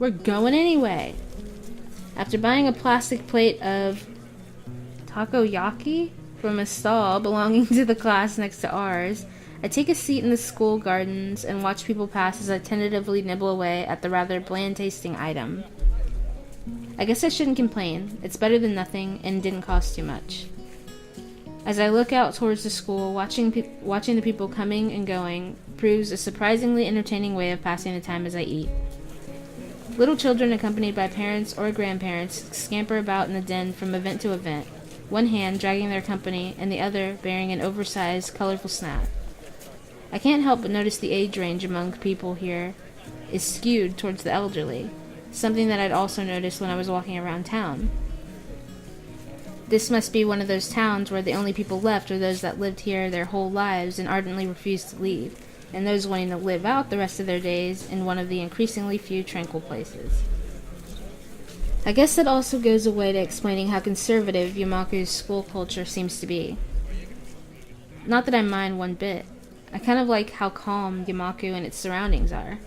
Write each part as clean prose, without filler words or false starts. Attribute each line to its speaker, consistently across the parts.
Speaker 1: We're going anyway. After buying a plastic plate of takoyaki from a stall belonging to the class next to ours, I take a seat in the school gardens and watch people pass as I tentatively nibble away at the rather bland-tasting item. I guess I shouldn't complain. It's better than nothing and didn't cost too much. As I look out towards the school, watching the people coming and going proves a surprisingly entertaining way of passing the time as I eat. Little children accompanied by parents or grandparents scamper about in the den from event to event, one hand dragging their company and the other bearing an oversized, colorful snack. I can't help but notice the age range among people here is skewed towards the elderly, something that I'd also noticed when I was walking around town. This must be one of those towns where the only people left are those that lived here their whole lives and ardently refused to leave, and those wanting to live out the rest of their days in one of the increasingly few tranquil places. I guess that also goes away to explaining how conservative Yamaku's school culture seems to be. Not that I mind one bit. I kind of like how calm Yamaku and its surroundings are.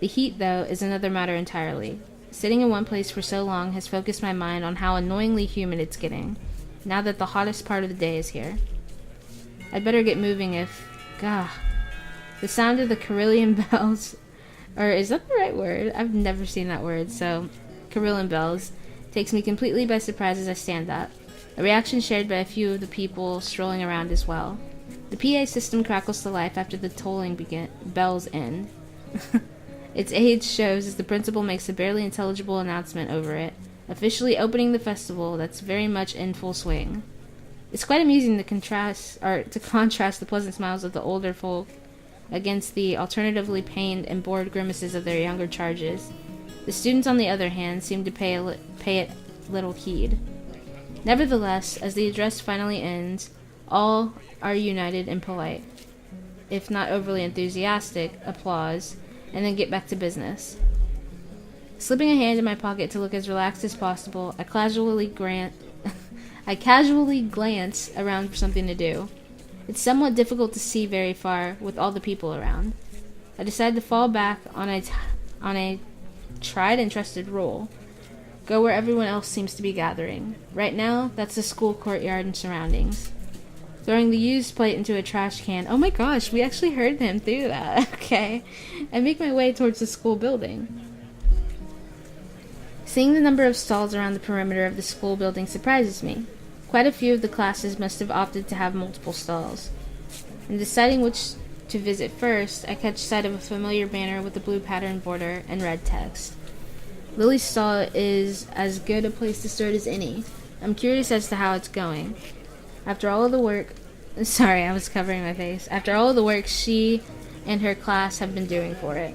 Speaker 1: The heat, though, is another matter entirely. Sitting in one place for so long has focused my mind on how annoyingly humid it's getting, now that the hottest part of the day is here. I'd better get moving if... Gah. The sound of the carillon bells... Or is that the right word? I've never seen that word, so... Carillon bells takes me completely by surprise as I stand up. A reaction shared by a few of the people strolling around as well. The PA system crackles to life after the tolling bells end. Its age shows as the principal makes a barely intelligible announcement over it, officially opening the festival that's very much in full swing. It's quite amusing to contrast the pleasant smiles of the older folk against the alternatively pained and bored grimaces of their younger charges. The students, on the other hand, seem to pay it little heed. Nevertheless, as the address finally ends, all are united in polite, if not overly enthusiastic, applause, and then get back to business. Slipping a hand in my pocket to look as relaxed as possible, I casually glance around for something to do. It's somewhat difficult to see very far with all the people around. I decide to fall back on a tried and trusted rule. Go where everyone else seems to be gathering. Right now, that's the school courtyard and surroundings. Throwing the used plate into a trash can. Oh my gosh, we actually heard them do that. Okay. I make my way towards the school building. Seeing the number of stalls around the perimeter of the school building surprises me. Quite a few of the classes must have opted to have multiple stalls. In deciding which to visit first, I catch sight of a familiar banner with a blue pattern border and red text. Lily's stall is as good a place to start as any. I'm curious as to how it's going. After all of the work... Sorry, I was covering my face. After all of the work she and her class have been doing for it.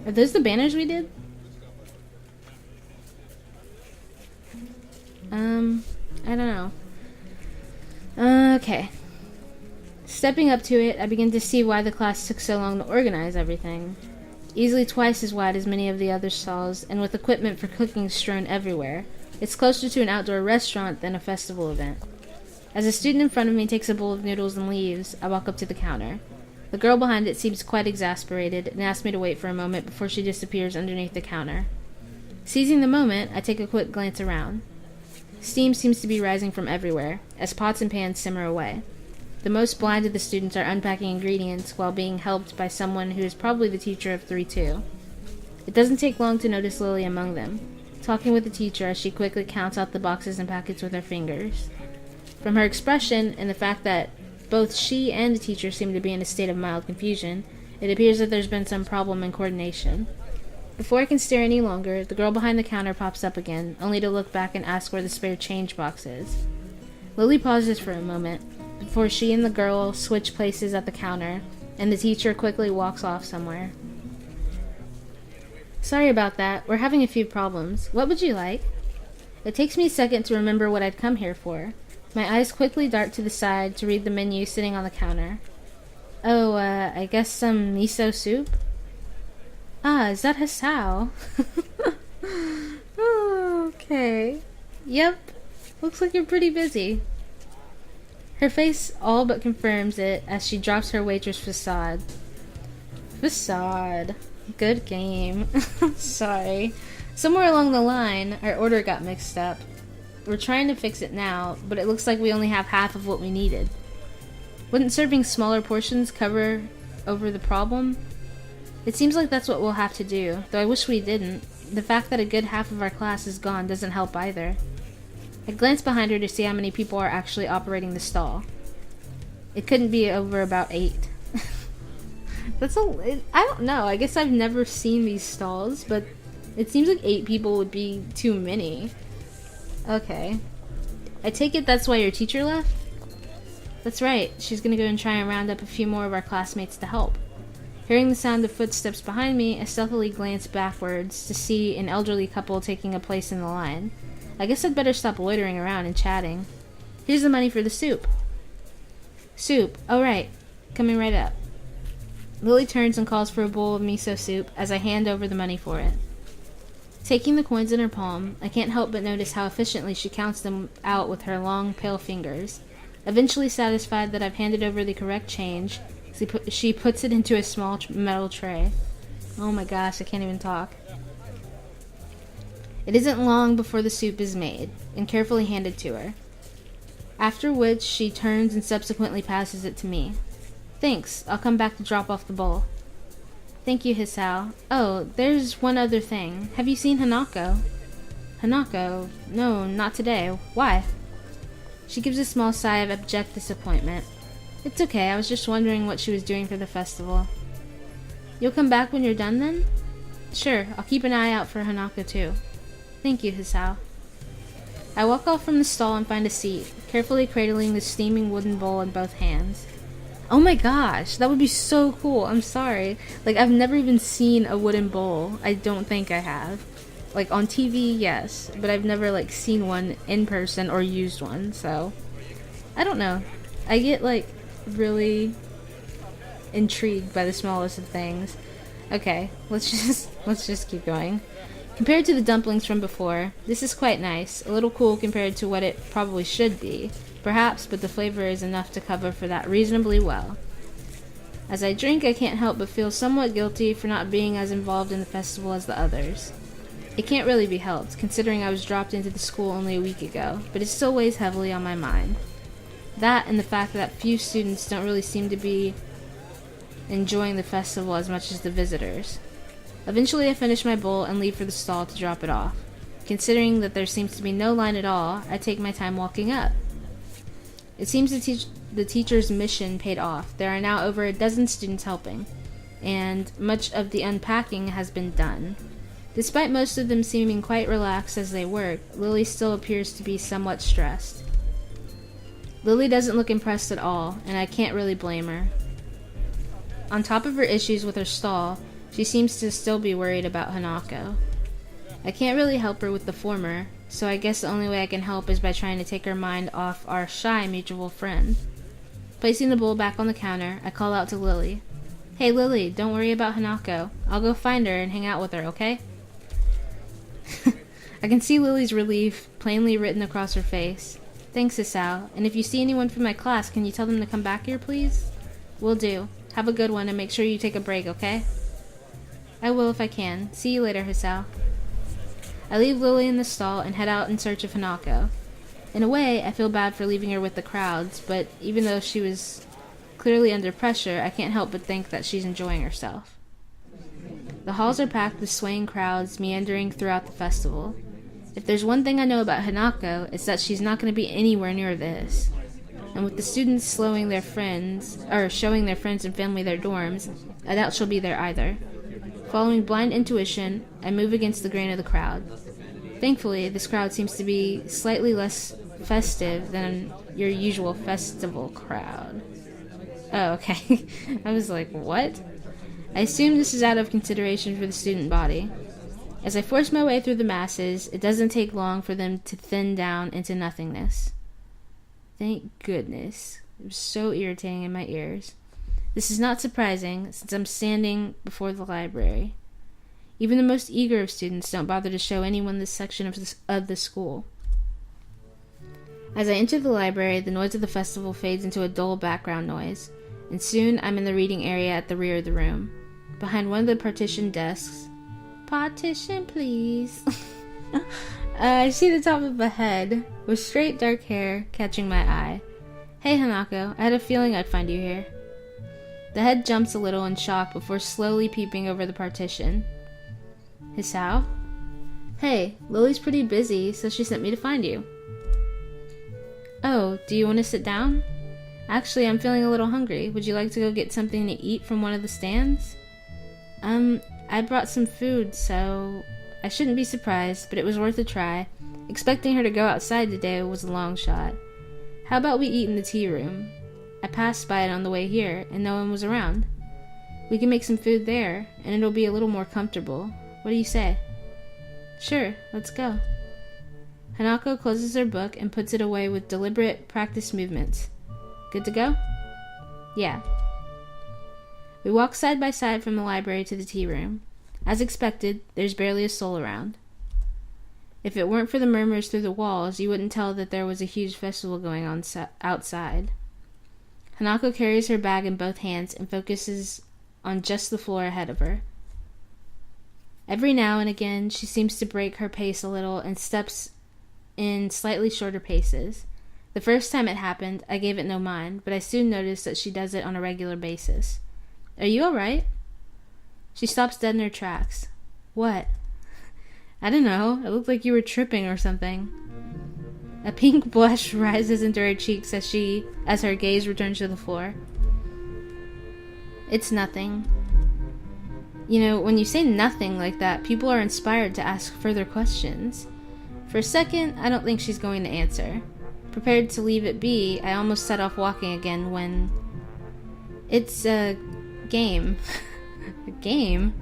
Speaker 1: Are those the banners we did? I don't know. Okay. Stepping up to it, I begin to see why the class took so long to organize everything. Easily twice as wide as many of the other stalls, and with equipment for cooking strewn everywhere. It's closer to an outdoor restaurant than a festival event. As a student in front of me takes a bowl of noodles and leaves, I walk up to the counter. The girl behind it seems quite exasperated and asks me to wait for a moment before she disappears underneath the counter. Seizing the moment, I take a quick glance around. Steam seems to be rising from everywhere, as pots and pans simmer away. The most blind of the students are unpacking ingredients while being helped by someone who is probably the teacher of 3-2. It doesn't take long to notice Lily among them, talking with the teacher as she quickly counts out the boxes and packets with her fingers. From her expression and the fact that both she and the teacher seem to be in a state of mild confusion, it appears that there's been some problem in coordination. Before I can stare any longer, the girl behind the counter pops up again, only to look back and ask where the spare change box is. Lily pauses for a moment, before she and the girl switch places at the counter, and the teacher quickly walks off somewhere. Sorry about that. We're having a few problems. What would you like? It takes me a second to remember what I'd come here for. My eyes quickly dart to the side to read the menu sitting on the counter. Oh, I guess some miso soup? Ah, is that Hasao? Oh, okay. Yep. Looks like you're pretty busy. Her face all but confirms it as she drops her waitress facade. Facade. Good game. Sorry. Somewhere along the line, our order got mixed up. We're trying to fix it now, but it looks like we only have half of what we needed. Wouldn't serving smaller portions cover over the problem? It seems like that's what we'll have to do, though I wish we didn't. The fact that a good half of our class is gone doesn't help either. I glanced behind her to see how many people are actually operating the stall. It couldn't be over about 8. I don't know, I guess I've never seen these stalls, but it seems like 8 people would be too many. Okay. I take it that's why your teacher left? That's right, she's gonna go and try and round up a few more of our classmates to help. Hearing the sound of footsteps behind me, I stealthily glanced backwards to see an elderly couple taking a place in the line. I guess I'd better stop loitering around and chatting. Here's the money for the soup. Soup, oh right, coming right up. Lily turns and calls for a bowl of miso soup as I hand over the money for it. Taking the coins in her palm, I can't help but notice how efficiently she counts them out with her long, pale fingers. Eventually satisfied that I've handed over the correct change, she puts it into a small metal tray. Oh my gosh, I can't even talk. It isn't long before the soup is made and carefully handed to her, after which she turns and subsequently passes it to me. Thanks, I'll come back to drop off the bowl. Thank you, Hisao. Oh, there's one other thing. Have you seen Hanako? Hanako? No, not today. Why? She gives a small sigh of abject disappointment. It's okay, I was just wondering what she was doing for the festival. You'll come back when you're done then? Sure, I'll keep an eye out for Hanako too. Thank you, Hisao. I walk off from the stall and find a seat, carefully cradling the steaming wooden bowl in both hands. Oh my gosh, that would be so cool. I'm sorry. Like, I've never even seen a wooden bowl. I don't think I have. Like, on TV, yes. But I've never, like, seen one in person or used one, so... I don't know. I get, like, really intrigued by the smallest of things. Okay, let's just keep going. Compared to the dumplings from before, this is quite nice. A little cool compared to what it probably should be. Perhaps, but the flavor is enough to cover for that reasonably well. As I drink, I can't help but feel somewhat guilty for not being as involved in the festival as the others. It can't really be helped, considering I was dropped into the school only a week ago, but it still weighs heavily on my mind. That and the fact that few students don't really seem to be enjoying the festival as much as the visitors. Eventually I finish my bowl and leave for the stall to drop it off. Considering that there seems to be no line at all, I take my time walking up. It seems the teacher's mission paid off. There are now over a dozen students helping, and much of the unpacking has been done. Despite most of them seeming quite relaxed as they work, Lily still appears to be somewhat stressed. Lily doesn't look impressed at all, and I can't really blame her. On top of her issues with her stall, she seems to still be worried about Hanako. I can't really help her with the former, so I guess the only way I can help is by trying to take her mind off our shy mutual friend. Placing the bowl back on the counter, I call out to Lily. Hey Lily, don't worry about Hanako. I'll go find her and hang out with her, okay? I can see Lily's relief plainly written across her face. Thanks, Hisao, and if you see anyone from my class, can you tell them to come back here, please? Will do. Have a good one and make sure you take a break, okay? I will if I can. See you later, Hisao. I leave Lily in the stall and head out in search of Hanako. In a way, I feel bad for leaving her with the crowds, but even though she was clearly under pressure, I can't help but think that she's enjoying herself. The halls are packed with swaying crowds meandering throughout the festival. If there's one thing I know about Hanako, it's that she's not going to be anywhere near this. And with the students showing their friends and family their dorms, I doubt she'll be there either. Following blind intuition, I move against the grain of the crowd. Thankfully, this crowd seems to be slightly less festive than your usual festival crowd. Oh, okay. I was like, what? I assume this is out of consideration for the student body. As I force my way through the masses, it doesn't take long for them to thin down into nothingness. Thank goodness. It was so irritating in my ears. This is not surprising, since I'm standing before the library. Even the most eager of students don't bother to show anyone this section of the school. As I enter the library, the noise of the festival fades into a dull background noise, and soon I'm in the reading area at the rear of the room. behind one of the partition desks. Partition, please. I see the top of a head with straight dark hair catching my eye. Hey, Hanako, I had a feeling I'd find you here. The head jumps a little in shock before slowly peeping over the partition. Hisao? Hey, Lily's pretty busy, so she sent me to find you. Oh, do you want to sit down? Actually, I'm feeling a little hungry. Would you like to go get something to eat from one of the stands? I brought some food, so I shouldn't be surprised, but it was worth a try. Expecting her to go outside today was a long shot. How about we eat in the tea room? I passed by it on the way here, and no one was around. We can make some food there, and it'll be a little more comfortable. What do you say? Sure, let's go. Hanako closes her book and puts it away with deliberate, practiced movements. Good to go? Yeah. We walk side by side from the library to the tea room. As expected, there's barely a soul around. If it weren't for the murmurs through the walls, you wouldn't tell that there was a huge festival going on outside. Hanako carries her bag in both hands and focuses on just the floor ahead of her. Every now and again, she seems to break her pace a little and steps in slightly shorter paces. The first time it happened, I gave it no mind, but I soon noticed that she does it on a regular basis. Are you alright? She stops dead in her tracks. What? I don't know. It looked like you were tripping or something. A pink blush rises into her cheeks as her gaze returns to the floor. It's nothing. You know, when you say nothing like that, people are inspired to ask further questions. For a second, I don't think she's going to answer. Prepared to leave it be, I almost set off walking again when... It's a game. A game?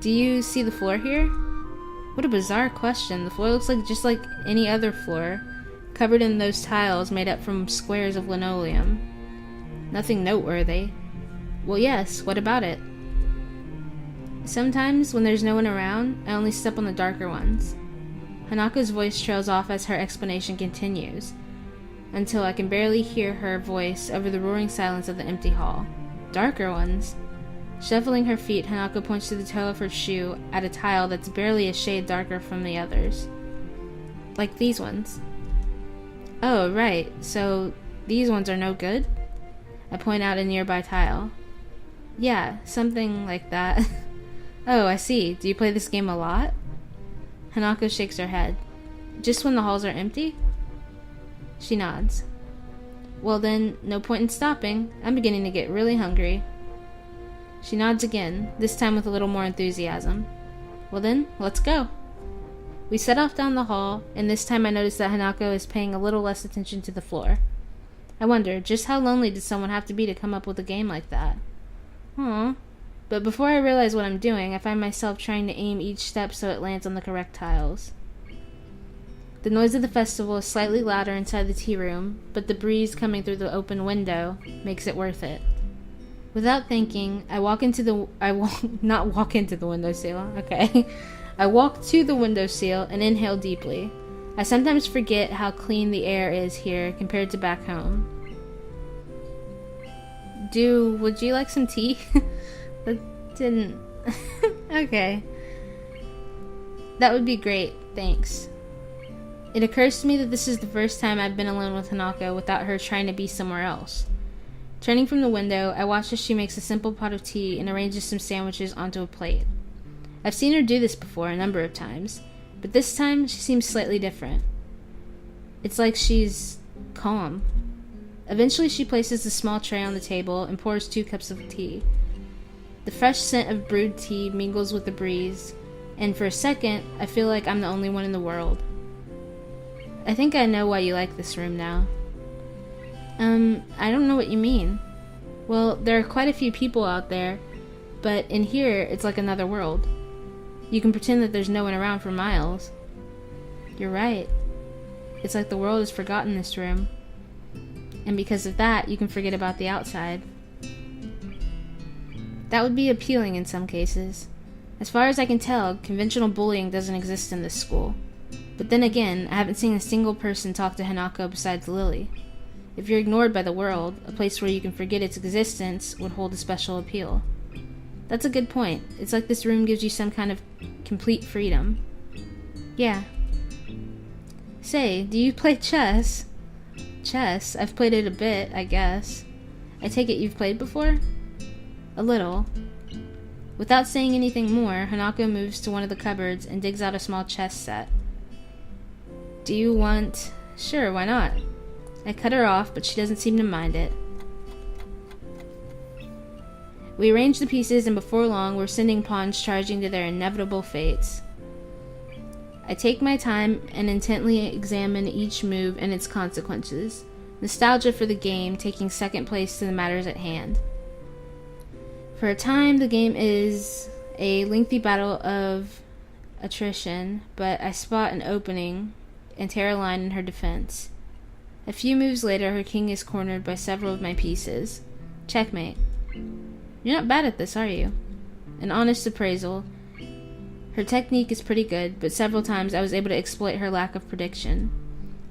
Speaker 1: Do you see the floor here? What a bizarre question. The floor looks like just like any other floor, covered in those tiles made up from squares of linoleum. Nothing noteworthy. Well, yes, what about it? Sometimes, when there's no one around, I only step on the darker ones. Hanako's voice trails off as her explanation continues, until I can barely hear her voice over the roaring silence of the empty hall. Darker ones? Shuffling her feet, Hanako points to the toe of her shoe at a tile that's barely a shade darker from the others. Like these ones. Oh, right, so these ones are no good? I point out a nearby tile. Yeah, something like that. Oh, I see. Do you play this game a lot? Hanako shakes her head. Just when the halls are empty? She nods. Well then, no point in stopping. I'm beginning to get really hungry. She nods again, this time with a little more enthusiasm. Well then, let's go. We set off down the hall, and this time I notice that Hanako is paying a little less attention to the floor. I wonder, just how lonely did someone have to be to come up with a game like that? Aww. But before I realize what I'm doing, I find myself trying to aim each step so it lands on the correct tiles. The noise of the festival is slightly louder inside the tea room, but the breeze coming through the open window makes it worth it. Without thinking, I walk to the windowsill, okay. I walk to the windowsill and inhale deeply. I sometimes forget how clean the air is here compared to back home. Would you like some tea? That didn't... Okay. That would be great, thanks. It occurs to me that this is the first time I've been alone with Hanako without her trying to be somewhere else. Turning from the window, I watch as she makes a simple pot of tea and arranges some sandwiches onto a plate. I've seen her do this before a number of times, but this time she seems slightly different. It's like she's calm. Eventually she places a small tray on the table and pours 2 cups of tea. The fresh scent of brewed tea mingles with the breeze, and for a second, I feel like I'm the only one in the world. I think I know why you like this room now. I don't know what you mean. Well, there are quite a few people out there, but in here, it's like another world. You can pretend that there's no one around for miles. You're right. It's like the world has forgotten this room. And because of that, you can forget about the outside. That would be appealing in some cases. As far as I can tell, conventional bullying doesn't exist in this school. But then again, I haven't seen a single person talk to Hanako besides Lily. If you're ignored by the world, a place where you can forget its existence would hold a special appeal. That's a good point. It's like this room gives you some kind of complete freedom. Yeah. Say, do you play chess? Chess? I've played it a bit, I guess. I take it you've played before? A little. Without saying anything more, Hanako moves to one of the cupboards and digs out a small chess set. Do you want... Sure, why not? I cut her off, but she doesn't seem to mind it. We arrange the pieces, and before long, we're sending pawns charging to their inevitable fates. I take my time and intently examine each move and its consequences. Nostalgia for the game taking second place to the matters at hand. For a time, the game is a lengthy battle of attrition, but I spot an opening and tear a line in her defense. A few moves later, her king is cornered by several of my pieces. Checkmate. You're not bad at this, are you? An honest appraisal. Her technique is pretty good, but several times I was able to exploit her lack of prediction.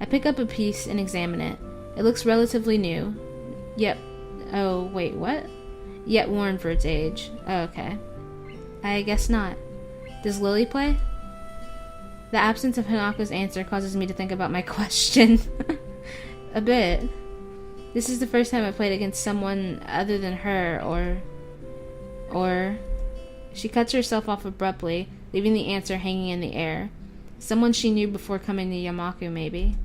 Speaker 1: I pick up a piece and examine it. It looks relatively new. Yet... Oh, wait, what? Yet worn for its age. Oh, okay. I guess not. Does Lily play? The absence of Hanako's answer causes me to think about my question. A bit. This is the first time I played against someone other than her, or... She cuts herself off abruptly, leaving the answer hanging in the air. Someone she knew before coming to Yamaku, maybe.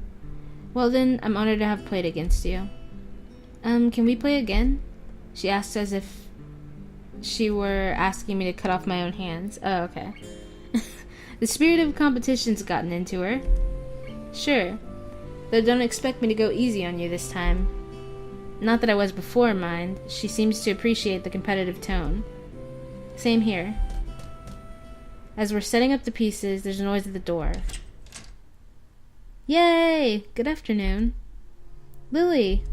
Speaker 1: Well then, I'm honored to have played against you. Can we play again? She asks as if she were asking me to cut off my own hands. Oh, okay. The spirit of competition's gotten into her. Sure. Though don't expect me to go easy on you this time. Not that I was before, mind. She seems to appreciate the competitive tone. Same here. As we're setting up the pieces, there's a noise at the door. Yay! Good afternoon. Lily!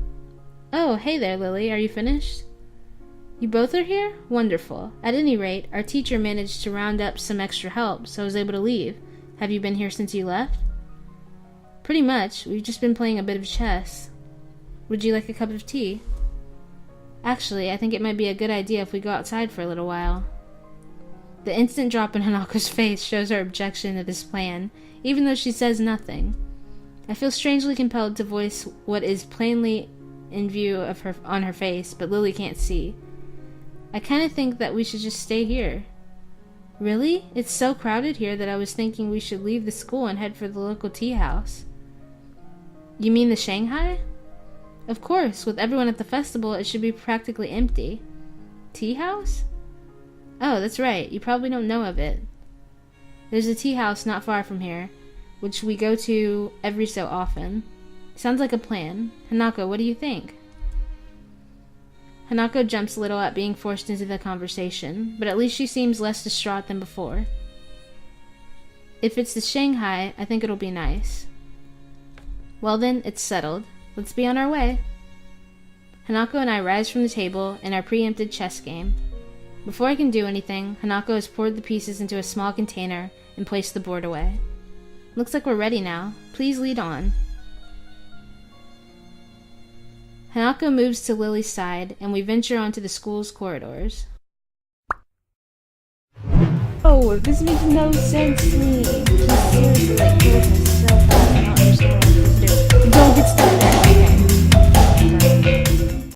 Speaker 1: Oh, hey there, Lily. Are you finished? You both are here? Wonderful. At any rate, our teacher managed to round up some extra help, so I was able to leave. Have you been here since you left? Pretty much. We've just been playing a bit of chess. Would you like a cup of tea? Actually, I think it might be a good idea if we go outside for a little while. The instant drop in Hanako's face shows her objection to this plan, even though she says nothing. I feel strangely compelled to voice what is plainly in view of her on her face, but Lily can't see. I kind of think that we should just stay here. Really? It's so crowded here that I was thinking we should leave the school and head for the local tea house. You mean the Shanghai? Of course, with everyone at the festival, it should be practically empty. Tea house? Oh, that's right. You probably don't know of it. There's a tea house not far from here, which we go to every so often. Sounds like a plan. Hanako, what do you think? Hanako jumps a little at being forced into the conversation, but at least she seems less distraught than before. If it's the Shanghai, I think it'll be nice. Well then, it's settled. Let's be on our way. Hanako and I rise from the table in our preempted chess game. Before I can do anything, Hanako has poured the pieces into a small container and placed the board away. Looks like we're ready now. Please lead on. Hanako moves to Lily's side, and we venture onto the school's corridors. Oh, this makes no sense to me.